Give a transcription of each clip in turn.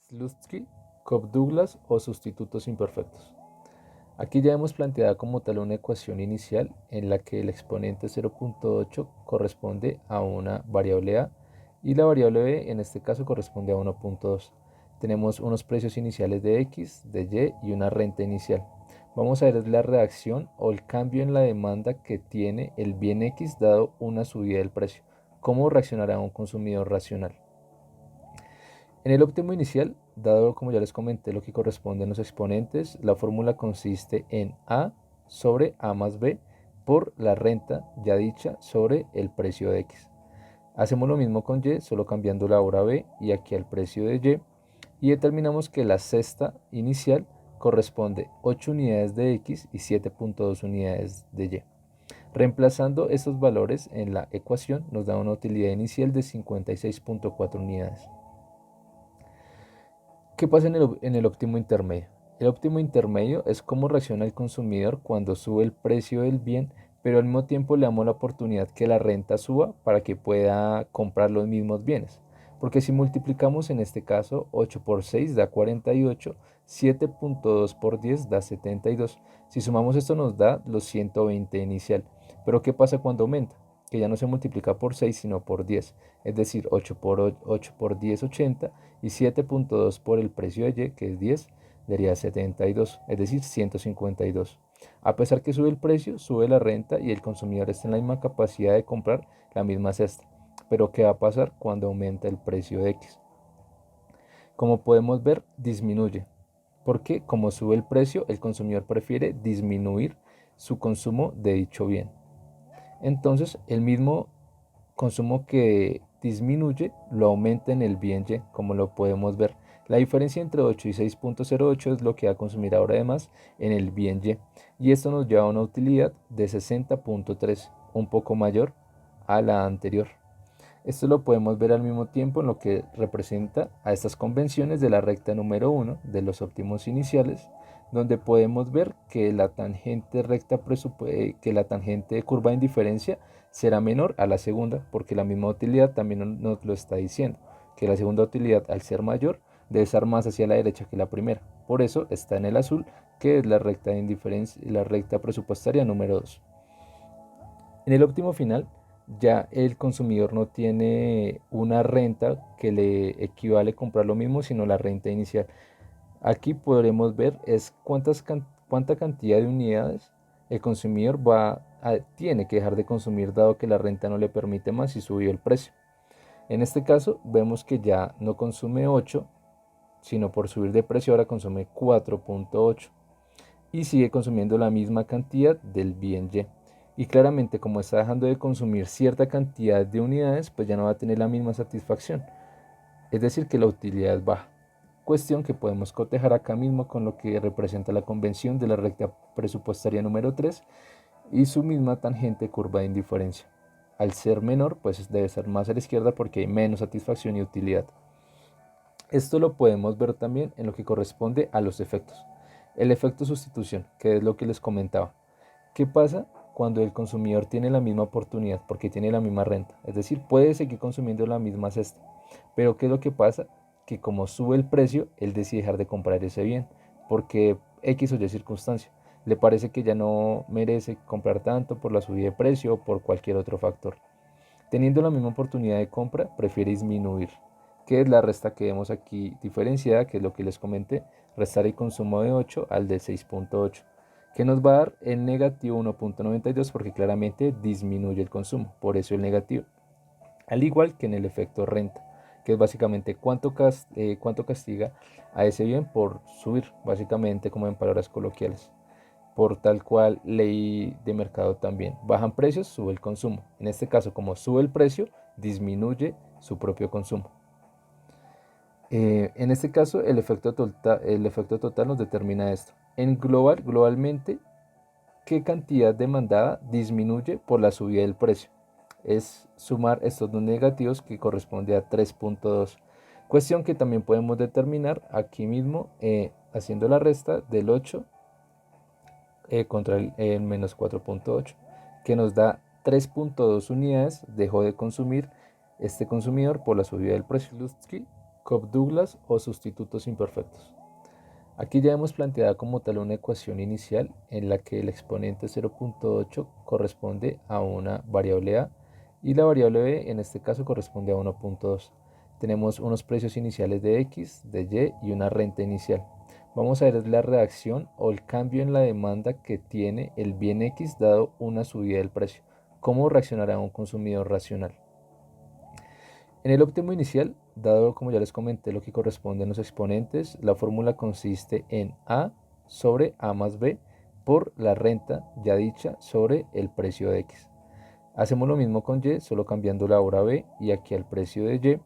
Slutsky, Cobb-Douglas o sustitutos imperfectos. Aquí ya hemos planteado como tal una ecuación inicial en la que el exponente 0.8 corresponde a una variable a y la variable b en este caso corresponde a 1.2. Tenemos unos precios iniciales de x, de y una renta inicial. Vamos a ver la reacción o el cambio en la demanda que tiene el bien x dado una subida del precio. ¿Cómo reaccionará un consumidor racional? En el óptimo inicial, dado como ya les comenté lo que corresponde en los exponentes, la fórmula consiste en A sobre A más B por la renta ya dicha sobre el precio de X. Hacemos lo mismo con Y, solo cambiando la hora B y aquí al precio de Y determinamos que la cesta inicial corresponde 8 unidades de X y 7.2 unidades de Y. Reemplazando estos valores en la ecuación nos da una utilidad inicial de 56.4 unidades. ¿Qué pasa en el óptimo intermedio? El óptimo intermedio es cómo reacciona el consumidor cuando sube el precio del bien, pero al mismo tiempo le damos la oportunidad que la renta suba para que pueda comprar los mismos bienes. Porque si multiplicamos en este caso 8 por 6 da 48, 7.2 por 10 da 72. Si sumamos esto nos da los 120 inicial. Pero ¿qué pasa cuando aumenta? Que ya no se multiplica por 6 sino por 10. Es decir, 8 por 10, 80 y 7.2 por el precio de Y, que es 10, daría 72, es decir, 152. A pesar que sube el precio, sube la renta y el consumidor está en la misma capacidad de comprar la misma cesta. Pero ¿qué va a pasar cuando aumenta el precio de X? Como podemos ver, disminuye. Porque como sube el precio, el consumidor prefiere disminuir su consumo de dicho bien. Entonces, el mismo consumo que disminuye lo aumenta en el bien Y, como lo podemos ver. La diferencia entre 8 y 6.08 es lo que va a consumir ahora además en el bien Y. Y esto nos lleva a una utilidad de 60.3, un poco mayor a la anterior. Esto lo podemos ver al mismo tiempo en lo que representa a estas convenciones de la recta número 1 de los óptimos iniciales, donde podemos ver que la tangente recta que la tangente de curva de indiferencia será menor a la segunda, porque la misma utilidad también nos lo está diciendo, que la segunda utilidad al ser mayor debe estar más hacia la derecha que la primera. Por eso está en el azul, que es la recta de indiferencia, la recta presupuestaria número 2. En el óptimo final, ya el consumidor no tiene una renta que le equivale a comprar lo mismo, sino la renta inicial. Aquí podremos ver es cuánta cantidad de unidades el consumidor tiene que dejar de consumir dado que la renta no le permite más y subió el precio. En este caso vemos que ya no consume 8, sino por subir de precio ahora consume 4.8 y sigue consumiendo la misma cantidad del bien Y. Y claramente como está dejando de consumir cierta cantidad de unidades, pues ya no va a tener la misma satisfacción. Es decir, que la utilidad es baja. Cuestión que podemos cotejar acá mismo con lo que representa la convención de la recta presupuestaria número 3 y su misma tangente curva de indiferencia. Al ser menor, pues debe ser más a la izquierda porque hay menos satisfacción y utilidad. Esto lo podemos ver también en lo que corresponde a los efectos. El efecto sustitución, que es lo que les comentaba. ¿Qué pasa cuando el consumidor tiene la misma oportunidad porque tiene la misma renta? Es decir, puede seguir consumiendo la misma cesta. Pero ¿qué es lo que pasa? Que como sube el precio, él decide dejar de comprar ese bien porque X o Y circunstancia. Le parece que ya no merece comprar tanto por la subida de precio o por cualquier otro factor. Teniendo la misma oportunidad de compra, prefiere disminuir, que es la resta que vemos aquí diferenciada, que es lo que les comenté, restar el consumo de 8 al de 6.8, que nos va a dar el negativo 1.92 porque claramente disminuye el consumo, por eso el negativo. Al igual que en el efecto renta, que es básicamente cuánto castiga a ese bien por subir, básicamente como en palabras coloquiales. Por tal cual ley de mercado también. Bajan precios, sube el consumo. En este caso, como sube el precio, disminuye su propio consumo. En este caso, el efecto total nos determina esto. Globalmente, ¿qué cantidad demandada disminuye por la subida del precio? Es sumar estos dos negativos que corresponde a 3.2. Cuestión que también podemos determinar aquí mismo haciendo la resta del 8 contra el menos 4.8, que nos da 3.2 unidades dejó de consumir este consumidor por la subida del precio. Slutsky Cobb-Douglas o sustitutos imperfectos. Aquí ya hemos planteado como tal una ecuación inicial en la que el exponente 0.8 corresponde a una variable a y la variable b en este caso corresponde a 1.2. Tenemos unos precios iniciales de x, de y una renta inicial. Vamos a ver la reacción o el cambio en la demanda que tiene el bien x dado una subida del precio. ¿Cómo reaccionará un consumidor racional? En el óptimo inicial, dado como ya les comenté lo que corresponde a los exponentes, la fórmula consiste en A sobre A más B por la renta ya dicha sobre el precio de X. Hacemos lo mismo con Y, solo cambiando la hora B y aquí al precio de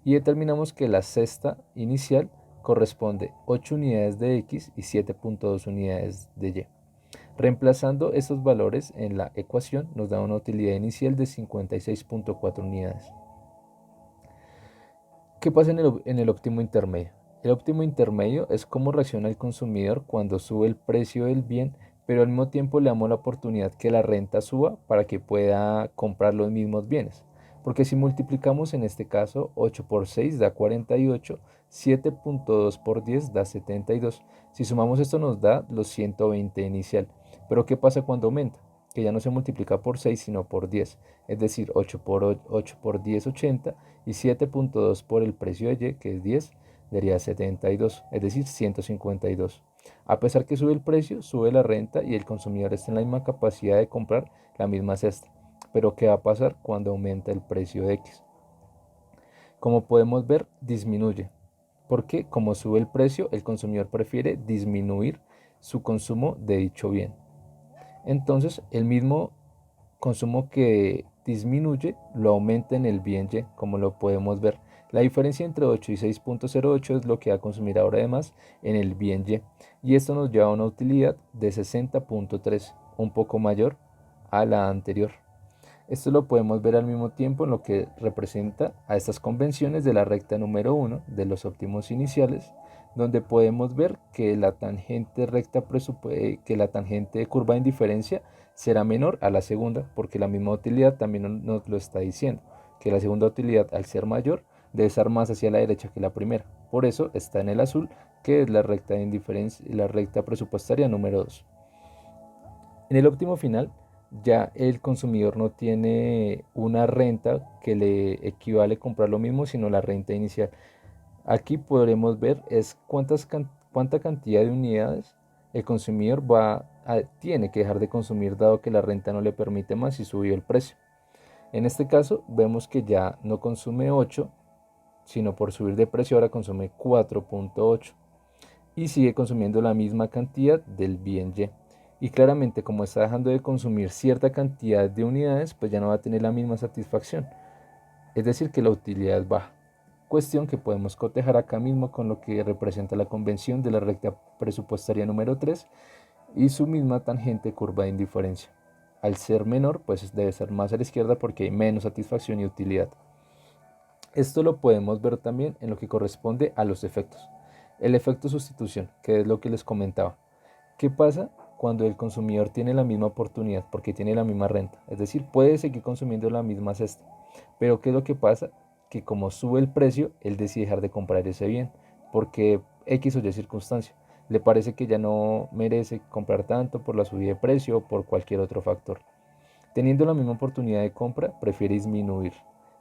Y determinamos que la cesta inicial corresponde 8 unidades de X y 7.2 unidades de Y. Reemplazando estos valores en la ecuación nos da una utilidad inicial de 56.4 unidades. ¿Qué pasa en el óptimo intermedio? El óptimo intermedio es cómo reacciona el consumidor cuando sube el precio del bien, pero al mismo tiempo le damos la oportunidad que la renta suba para que pueda comprar los mismos bienes. Porque si multiplicamos en este caso 8 por 6 da 48, 7.2 por 10 da 72. Si sumamos esto nos da los 120 inicial. Pero ¿qué pasa cuando aumenta? Que ya no se multiplica por 6 sino por 10. Es decir, 8 por 10, 80 y 7.2 por el precio de Y, que es 10, daría 72, es decir, 152. A pesar que sube el precio, sube la renta y el consumidor está en la misma capacidad de comprar la misma cesta. Pero ¿qué va a pasar cuando aumenta el precio de X? Como podemos ver, disminuye. Porque como sube el precio, el consumidor prefiere disminuir su consumo de dicho bien. Entonces, el mismo consumo que disminuye lo aumenta en el bien Y, como lo podemos ver. La diferencia entre 8 y 6.08 es lo que va a consumir ahora además en el bien Y. Y esto nos lleva a una utilidad de 60.3, un poco mayor a la anterior. Esto lo podemos ver al mismo tiempo en lo que representa a estas convenciones de la recta número 1 de los óptimos iniciales, donde podemos ver que la tangente recta que la tangente de curva de indiferencia será menor a la segunda, porque la misma utilidad también nos lo está diciendo, que la segunda utilidad al ser mayor debe estar más hacia la derecha que la primera. Por eso está en el azul, que es la recta de indiferencia, la recta presupuestaria número 2. En el óptimo final, ya el consumidor no tiene una renta que le equivale a comprar lo mismo, sino la renta inicial. Aquí podremos ver es cuánta cantidad de unidades el consumidor tiene que dejar de consumir dado que la renta no le permite más y subió el precio. En este caso vemos que ya no consume 8, sino por subir de precio ahora consume 4.8 y sigue consumiendo la misma cantidad del bien Y. Y claramente como está dejando de consumir cierta cantidad de unidades, pues ya no va a tener la misma satisfacción. Es decir, que la utilidad es baja. Cuestión que podemos cotejar acá mismo con lo que representa la convención de la recta presupuestaria número 3 y su misma tangente curva de indiferencia. Al ser menor, pues debe ser más a la izquierda porque hay menos satisfacción y utilidad. Esto lo podemos ver también en lo que corresponde a los efectos. El efecto sustitución, que es lo que les comentaba. ¿Qué pasa cuando el consumidor tiene la misma oportunidad porque tiene la misma renta? Es decir, puede seguir consumiendo la misma cesta. Pero ¿qué es lo que pasa? Que como sube el precio, él decide dejar de comprar ese bien porque X o Y circunstancia. Le parece que ya no merece comprar tanto por la subida de precio o por cualquier otro factor. Teniendo la misma oportunidad de compra, prefiere disminuir,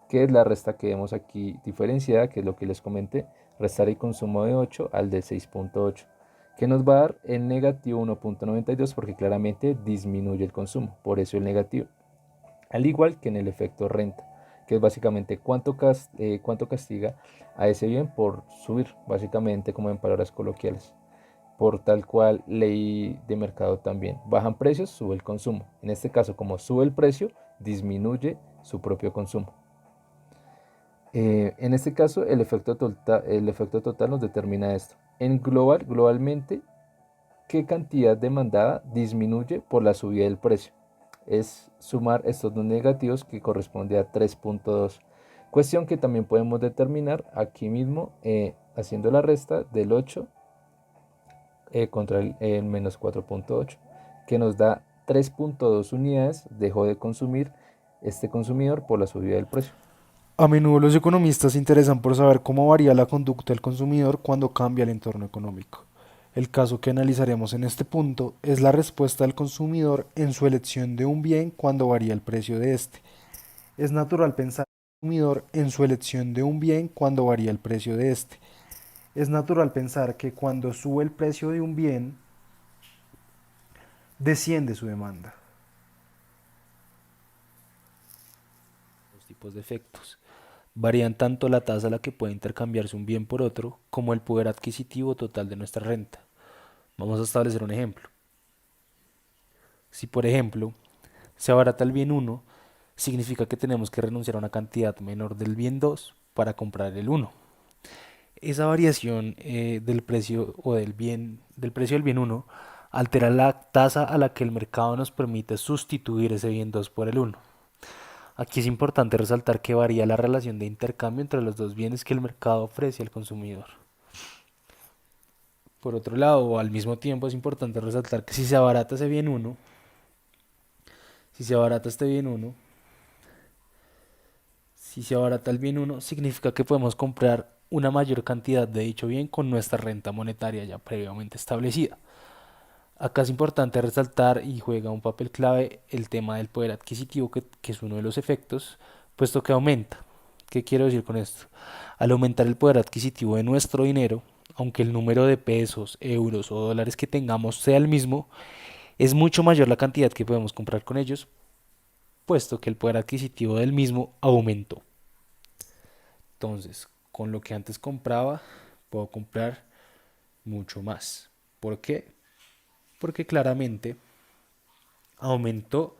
que es la resta que vemos aquí diferenciada, que es lo que les comenté, restar el consumo de 8 al de 6.8, que nos va a dar el negativo 1.92 porque claramente disminuye el consumo, por eso el negativo. Al igual que en el efecto renta, que es básicamente cuánto castiga a ese bien por subir, básicamente como en palabras coloquiales. Por tal cual ley de mercado también. Bajan precios, sube el consumo. En este caso, como sube el precio, disminuye su propio consumo. En este caso, el efecto total nos determina esto. Globalmente, ¿qué cantidad demandada disminuye por la subida del precio? Es sumar estos dos negativos que corresponde a 3.2. Cuestión que también podemos determinar aquí mismo haciendo la resta del 8 contra el menos 4.8, que nos da 3.2 unidades dejó de consumir este consumidor por la subida del precio. A menudo los economistas se interesan por saber cómo varía la conducta del consumidor cuando cambia el entorno económico. El caso que analizaremos en este punto es la respuesta del consumidor en su elección de un bien cuando varía el precio de este. Es natural pensar en el consumidor en su elección de un bien cuando varía el precio de este. Es natural pensar que cuando sube el precio de un bien, desciende su demanda. Dos tipos de efectos. Varían tanto la tasa a la que puede intercambiarse un bien por otro como el poder adquisitivo total de nuestra renta. Vamos a establecer un ejemplo. Si por ejemplo se abarata el bien uno, significa que tenemos que renunciar a una cantidad menor del bien 2 para comprar el uno. Esa variación del precio o del precio del bien uno altera la tasa a la que el mercado nos permite sustituir ese bien 2 por el uno. Aquí es importante resaltar que varía la relación de intercambio entre los dos bienes que el mercado ofrece al consumidor. Por otro lado, al mismo tiempo es importante resaltar que si se abarata ese bien uno, si se abarata este bien uno, si se abarata el bien uno, significa que podemos comprar una mayor cantidad de dicho bien con nuestra renta monetaria ya previamente establecida. Acá es importante resaltar y juega un papel clave el tema del poder adquisitivo, que es uno de los efectos, puesto que aumenta. ¿Qué quiero decir con esto? Al aumentar el poder adquisitivo de nuestro dinero, aunque el número de pesos, euros o dólares que tengamos sea el mismo, es mucho mayor la cantidad que podemos comprar con ellos, puesto que el poder adquisitivo del mismo aumentó. Entonces, con lo que antes compraba, puedo comprar mucho más. ¿Por qué? Porque claramente aumentó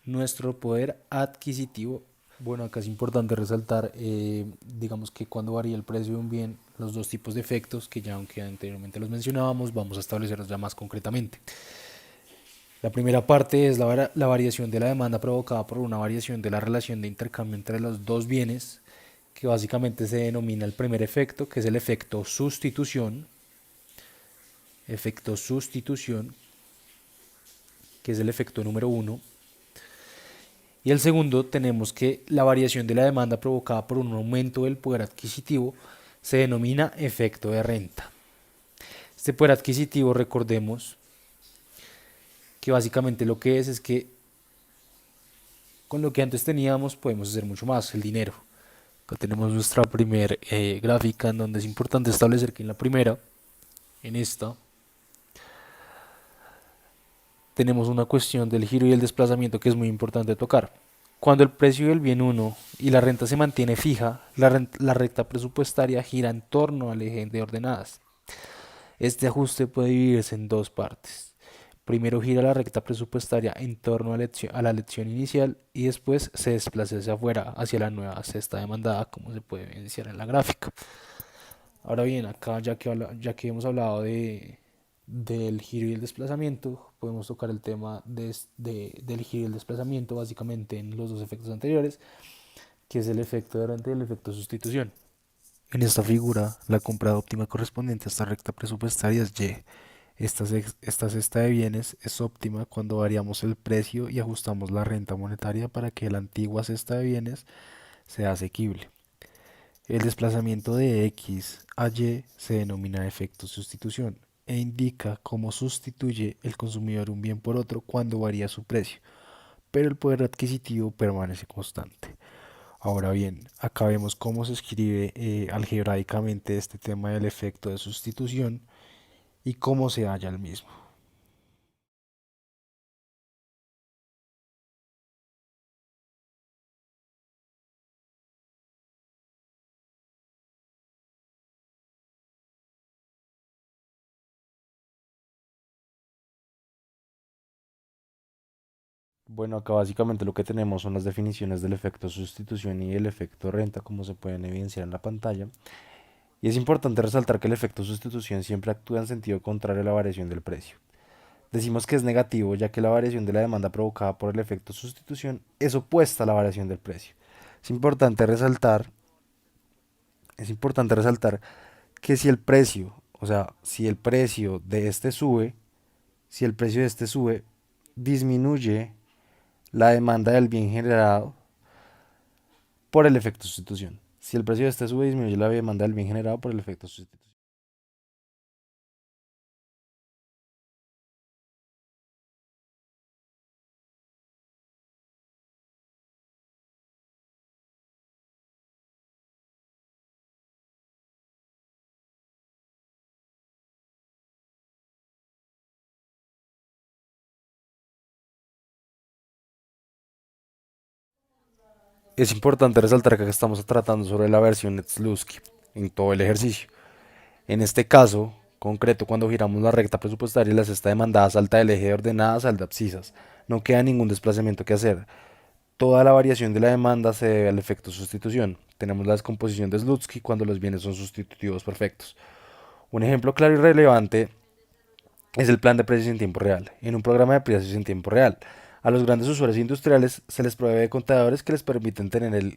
nuestro poder adquisitivo. Bueno, acá es importante resaltar, digamos que cuando varía el precio de un bien, los dos tipos de efectos, que ya aunque anteriormente los mencionábamos, vamos a establecerlos ya más concretamente. La primera parte es la variación de la demanda provocada por una variación de la relación de intercambio entre los dos bienes, que básicamente se denomina el primer efecto, que es el efecto sustitución, que es el efecto número uno. Y el segundo, tenemos que la variación de la demanda provocada por un aumento del poder adquisitivo se denomina efecto de renta. Este poder adquisitivo, recordemos que básicamente lo que es que con lo que antes teníamos podemos hacer mucho más, el dinero. Acá tenemos nuestra primera gráfica en donde es importante establecer que en la primera, en esta, tenemos una cuestión del giro y el desplazamiento que es muy importante tocar. Cuando el precio del bien uno y la renta se mantiene fija, la recta presupuestaria gira en torno al eje de ordenadas. Este ajuste puede dividirse en dos partes. Primero gira la recta presupuestaria en torno a la lección inicial y después se desplaza hacia afuera, hacia la nueva cesta demandada, como se puede evidenciar en la gráfica. Ahora bien, acá ya que hemos hablado del giro y el desplazamiento, podemos tocar el tema del giro y el desplazamiento básicamente en los dos efectos anteriores, que es el efecto de renta y el efecto de sustitución. En esta figura, la compra óptima correspondiente a esta recta presupuestaria es Y. Esta cesta de bienes es óptima cuando variamos el precio y ajustamos la renta monetaria para que la antigua cesta de bienes sea asequible. El desplazamiento de X a Y se denomina efecto sustitución e indica cómo sustituye el consumidor un bien por otro cuando varía su precio, pero el poder adquisitivo permanece constante. Ahora bien, acá vemos cómo se escribe algebraicamente este tema del efecto de sustitución y cómo se halla el mismo. Bueno, acá básicamente lo que tenemos son las definiciones del efecto sustitución y el efecto renta, como se pueden evidenciar en la pantalla. Y es importante resaltar que el efecto sustitución siempre actúa en sentido contrario a la variación del precio. Decimos que es negativo, ya que la variación de la demanda provocada por el efecto sustitución es opuesta a la variación del precio. Es importante resaltar, es importante resaltar que si el precio, o sea, si el precio de este sube, si el precio de este sube, disminuye la demanda del bien generado, por el efecto sustitución. Si el precio de este sube, disminuye la demanda del bien generado por el efecto sustitución. Es importante resaltar que acá estamos tratando sobre la versión Netzlusky en todo el ejercicio. En este caso concreto, cuando giramos la recta presupuestaria, la cesta demandada salta del eje de ordenadas al de abscisas. No queda ningún desplazamiento que hacer. Toda la variación de la demanda se debe al efecto sustitución. Tenemos la descomposición de Slutsky cuando los bienes son sustitutivos perfectos. Un ejemplo claro y relevante es el plan de precios en tiempo real. En un programa de precios en tiempo real, a los grandes usuarios industriales se les provee de contadores que les permiten tener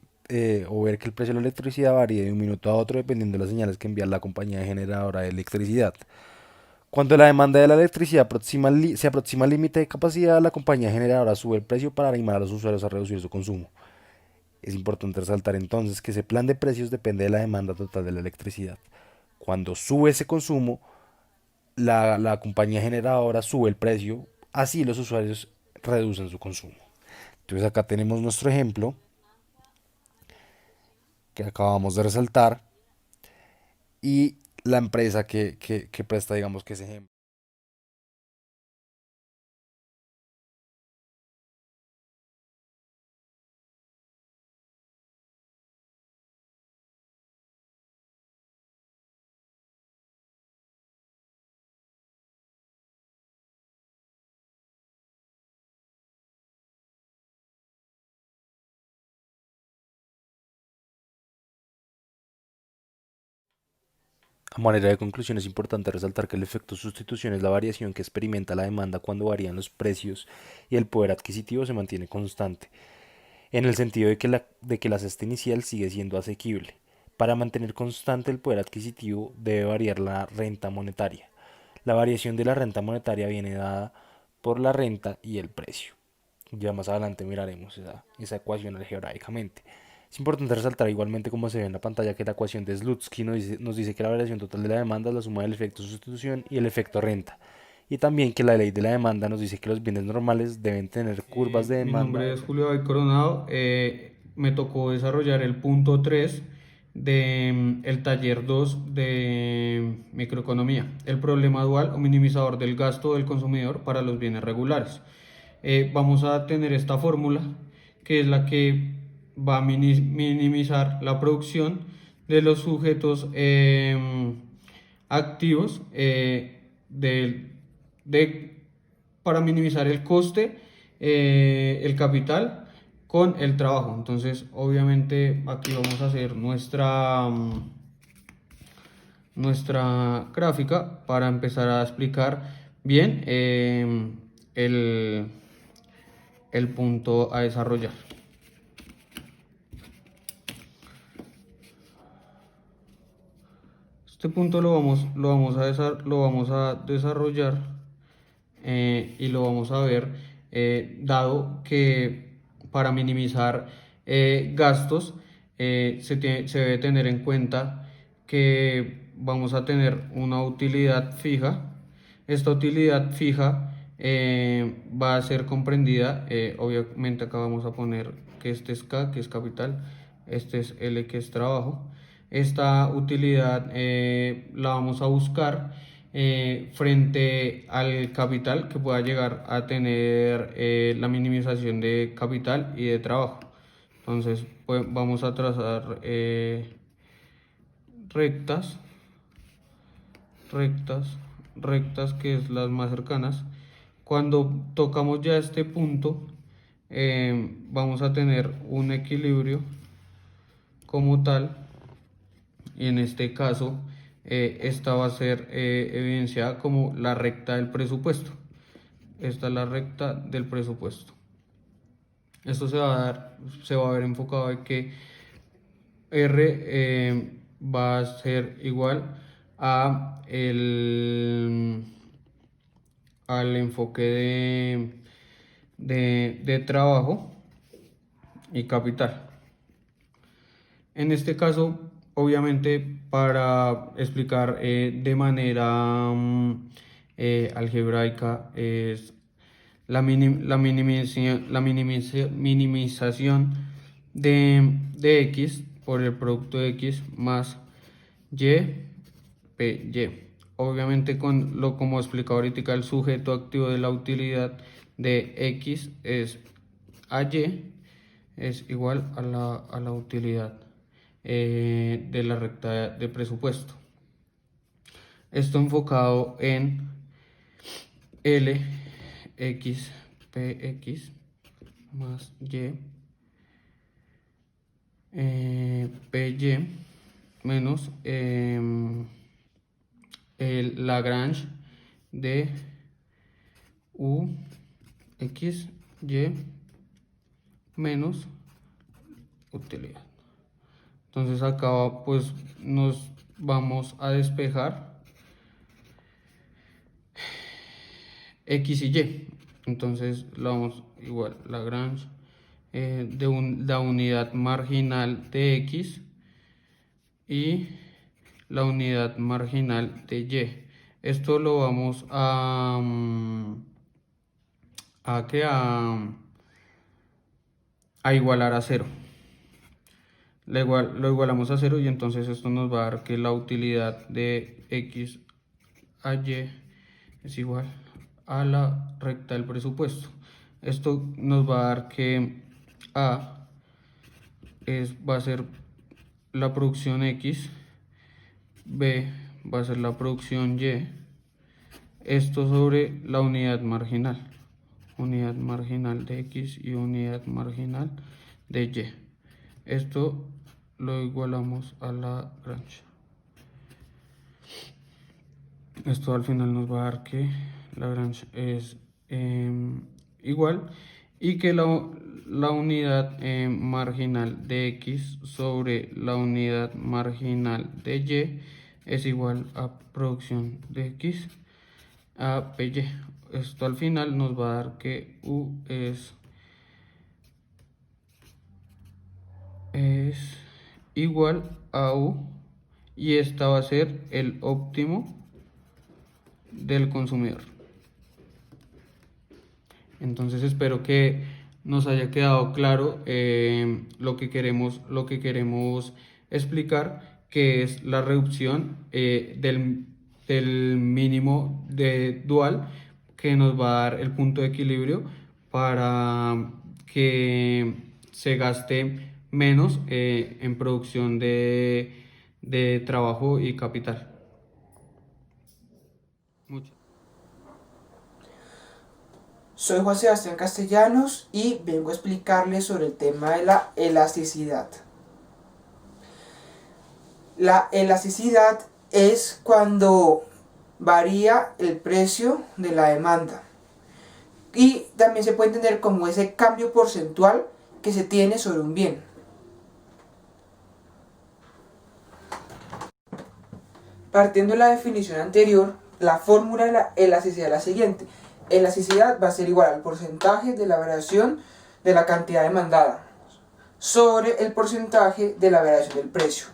o ver que el precio de la electricidad varíe de un minuto a otro dependiendo de las señales que envía la compañía generadora de electricidad. Cuando la demanda de la electricidad se aproxima al límite de capacidad, la compañía generadora sube el precio para animar a los usuarios a reducir su consumo. Es importante resaltar entonces que ese plan de precios depende de la demanda total de la electricidad. Cuando sube ese consumo, la compañía generadora sube el precio, así los usuarios reducen su consumo. Entonces acá tenemos nuestro ejemplo que acabamos de resaltar y la empresa que presta, digamos, que ese ejemplo. A manera de conclusión es importante resaltar que el efecto sustitución es la variación que experimenta la demanda cuando varían los precios y el poder adquisitivo se mantiene constante, en el sentido de que la cesta inicial sigue siendo asequible. Para mantener constante el poder adquisitivo debe variar la renta monetaria. La variación de la renta monetaria viene dada por la renta y el precio. Ya más adelante miraremos esa ecuación algebraicamente. Es importante resaltar igualmente como se ve en la pantalla que la ecuación de Slutsky nos dice que la variación total de la demanda es la suma del efecto sustitución y el efecto renta. Y también que la ley de la demanda nos dice que los bienes normales deben tener curvas de Mi demanda. nombre es Julio David Coronado. Me tocó desarrollar el punto 3 de el taller 2 de microeconomía, el problema dual o minimizador del gasto del consumidor para los bienes regulares. Vamos a tener esta fórmula que es la que va a minimizar la producción de los sujetos activos de para minimizar el coste, el capital con el trabajo. Entonces, obviamente, aquí vamos a hacer nuestra gráfica para empezar a explicar bien el, el punto a desarrollar. Este punto lo vamos a desarrollar y lo vamos a ver dado que para minimizar gastos se debe tener en cuenta que vamos a tener una utilidad fija. Esta utilidad fija va a ser comprendida, obviamente acá vamos a poner que este es K, que es capital, este es L, que es trabajo. Esta utilidad la vamos a buscar frente al capital que pueda llegar a tener la minimización de capital y de trabajo. Entonces, pues, vamos a trazar rectas, rectas, rectas, que es las más cercanas. Cuando tocamos ya este punto, vamos a tener un equilibrio como tal. Y en este caso esta va a ser evidenciada como la recta del presupuesto. Esta es la recta del presupuesto. Esto se va a ver enfocado en que R va a ser igual a al enfoque de trabajo y capital. En este caso, obviamente, para explicar de manera algebraica, es minimización de x por el producto de x más y, y. Obviamente, como explicado ahorita, el sujeto activo de la utilidad de x es a y, es igual a la utilidad de la recta de presupuesto. Esto enfocado en L, X, PX más Y, PY menos el Lagrange de U, X, Y menos utilidad. Entonces acá pues nos vamos a despejar X y Y. Entonces lo vamos igual Lagrange la unidad marginal de X y la unidad marginal de Y. Esto lo vamos a igualar a cero. Lo igualamos a cero y entonces esto nos va a dar que la utilidad de X a Y es igual a la recta del presupuesto. Esto nos va a dar que A va a ser la producción X, B va a ser la producción Y, esto sobre la unidad marginal de X y unidad marginal de Y. Esto lo igualamos a la Lagrange. Esto al final nos va a dar que Lagrange es igual y que la unidad marginal de X sobre la unidad marginal de Y es igual a producción de X a PY. Esto al final nos va a dar que U es igual a U y esta va a ser el óptimo del consumidor. Entonces espero que nos haya quedado claro lo que queremos explicar, que es la reducción del mínimo de dual, que nos va a dar el punto de equilibrio para que se gaste menos en producción de trabajo y capital. Muchas. Soy Juan Sebastián Castellanos y vengo a explicarles sobre el tema de la elasticidad. La elasticidad es cuando varía el precio de la demanda y también se puede entender como ese cambio porcentual que se tiene sobre un bien. Partiendo de la definición anterior, la fórmula de la elasticidad es la siguiente. Elasticidad va a ser igual al porcentaje de la variación de la cantidad demandada sobre el porcentaje de la variación del precio.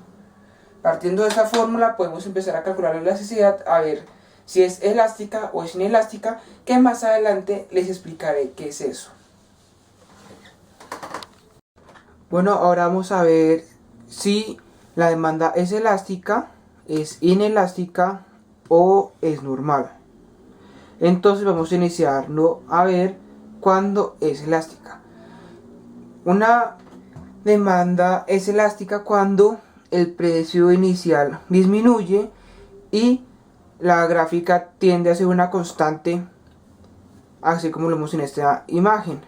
Partiendo de esa fórmula podemos empezar a calcular la elasticidad, a ver si es elástica o es inelástica, que más adelante les explicaré qué es eso. Bueno, ahora vamos a ver si la demanda es elástica, es inelástica o es normal. Entonces vamos a iniciarlo a ver cuándo es elástica. Una demanda es elástica cuando el precio inicial disminuye y la gráfica tiende a ser una constante, así como lo vemos en esta imagen.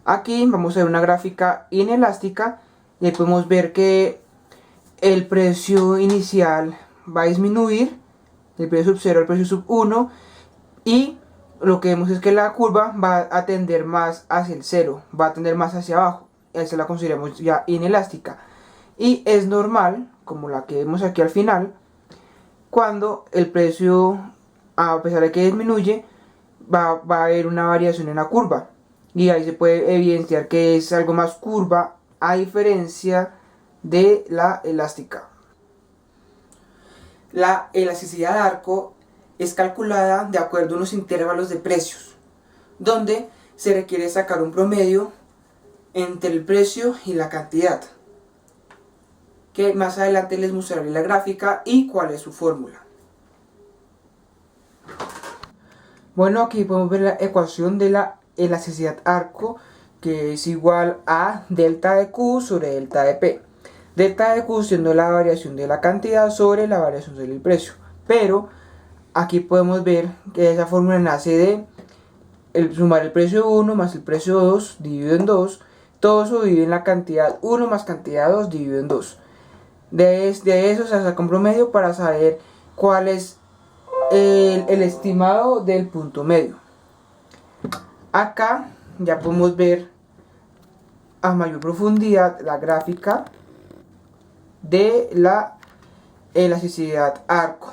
Aquí vamos a ver una gráfica inelástica y ahí podemos ver que el precio inicial va a disminuir, el precio sub 0 al precio sub 1, y lo que vemos es que la curva va a tender más hacia el 0, va a tender más hacia abajo. Esta la consideramos ya inelástica. Y es normal, como la que vemos aquí al final, cuando el precio, a pesar de que disminuye, va a haber una variación en la curva. Y ahí se puede evidenciar que es algo más curva, a diferencia de la elástica. La elasticidad de arco es calculada de acuerdo a unos intervalos de precios, donde se requiere sacar un promedio entre el precio y la cantidad, que más adelante les mostraré la gráfica y cuál es su fórmula. Bueno, aquí podemos ver la ecuación de la elasticidad arco, que es igual a delta de Q sobre delta de P. Delta de Q siendo la variación de la cantidad sobre la variación del precio. Pero aquí podemos ver que esa fórmula nace de sumar el precio 1 más el precio 2 dividido en 2. Todo eso divide en la cantidad 1 más cantidad 2 dividido en 2. De eso se saca un promedio para saber cuál es el estimado del punto medio. Acá ya podemos ver a mayor profundidad la gráfica de la elasticidad arco.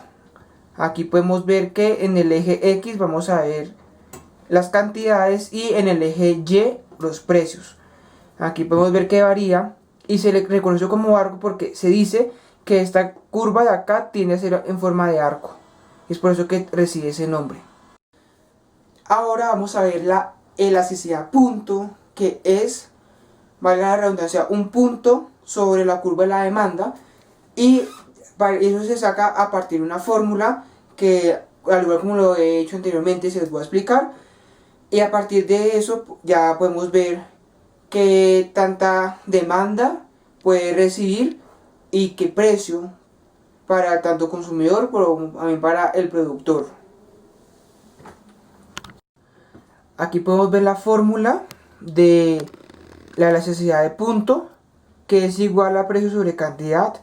Aquí podemos ver que en el eje X vamos a ver las cantidades y en el eje Y los precios. Aquí podemos ver que varía y se le reconoce como arco porque se dice que esta curva de acá tiende a ser en forma de arco. Es por eso que recibe ese nombre. Ahora vamos a ver la elasticidad punto, que es, valga la redundancia, un punto sobre la curva de la demanda, y eso se saca a partir de una fórmula que, al igual como lo he hecho anteriormente, se les voy a explicar, y a partir de eso ya podemos ver qué tanta demanda puede recibir y qué precio para tanto consumidor como también para el productor. Aquí podemos ver la fórmula de la elasticidad de punto, que es igual a precio sobre cantidad,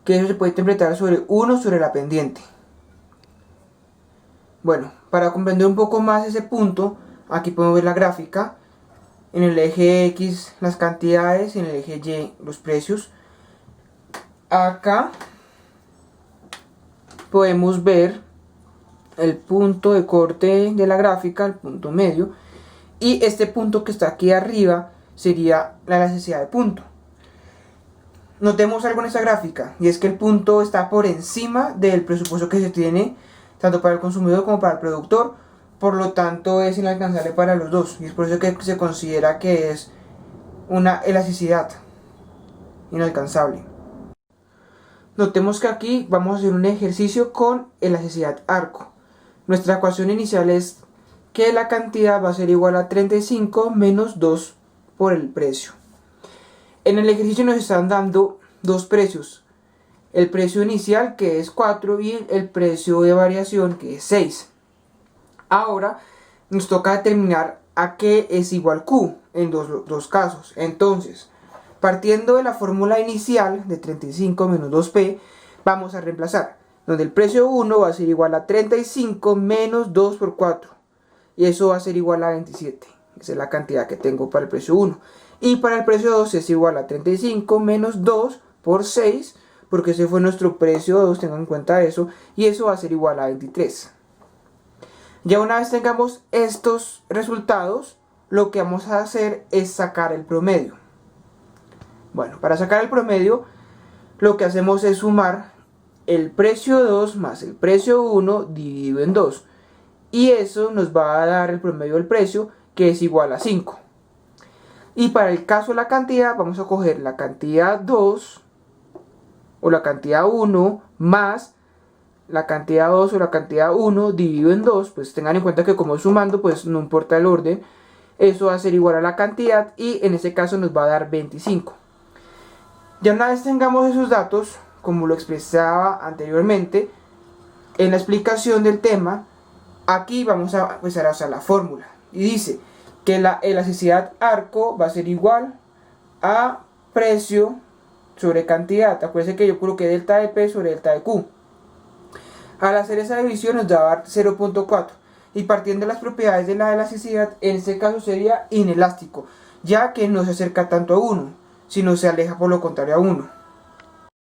que eso se puede interpretar sobre 1 sobre la pendiente. Bueno, para comprender un poco más ese punto, aquí podemos ver la gráfica. En el eje X las cantidades, en el eje Y los precios. Acá podemos ver el punto de corte de la gráfica, el punto medio, y este punto que está aquí arriba sería la elasticidad de punto. Notemos algo en esta gráfica, y es que el punto está por encima del presupuesto que se tiene tanto para el consumidor como para el productor, por lo tanto es inalcanzable para los dos, y es por eso que se considera que es una elasticidad inalcanzable. Notemos que aquí vamos a hacer un ejercicio con elasticidad arco. Nuestra ecuación inicial es que la cantidad va a ser igual a 35 menos 2 por el precio. En el ejercicio nos están dando dos precios. El precio inicial, que es 4, y el precio de variación, que es 6. Ahora nos toca determinar a qué es igual Q en dos casos. Entonces, partiendo de la fórmula inicial de 35 menos 2P, vamos a reemplazar, donde el precio 1 va a ser igual a 35 menos 2 por 4, y eso va a ser igual a 27. Esa es la cantidad que tengo para el precio 1. Y para el precio 2 es igual a 35 menos 2 por 6, porque ese fue nuestro precio 2, tengan en cuenta eso, y eso va a ser igual a 23. Ya una vez tengamos estos resultados, lo que vamos a hacer es sacar el promedio. Bueno, para sacar el promedio, lo que hacemos es sumar el precio 2 más el precio 1 dividido en 2. Y eso nos va a dar el promedio del precio, que es igual a 5. Y para el caso de la cantidad, vamos a coger la cantidad 2 o la cantidad 1 más la cantidad 2 o la cantidad 1 dividido en 2. Pues tengan en cuenta que como sumando, pues no importa el orden, eso va a ser igual a la cantidad, y en este caso nos va a dar 25. Ya una vez tengamos esos datos, como lo expresaba anteriormente en la explicación del tema, aquí vamos a empezar a usar la fórmula, y dice que la elasticidad arco va a ser igual a precio sobre cantidad. Acuérdense que yo coloqué delta de P sobre delta de Q. Al hacer esa división nos va a dar 0.4, y partiendo de las propiedades de la elasticidad, en este caso sería inelástico, ya que no se acerca tanto a 1, sino se aleja por lo contrario a 1.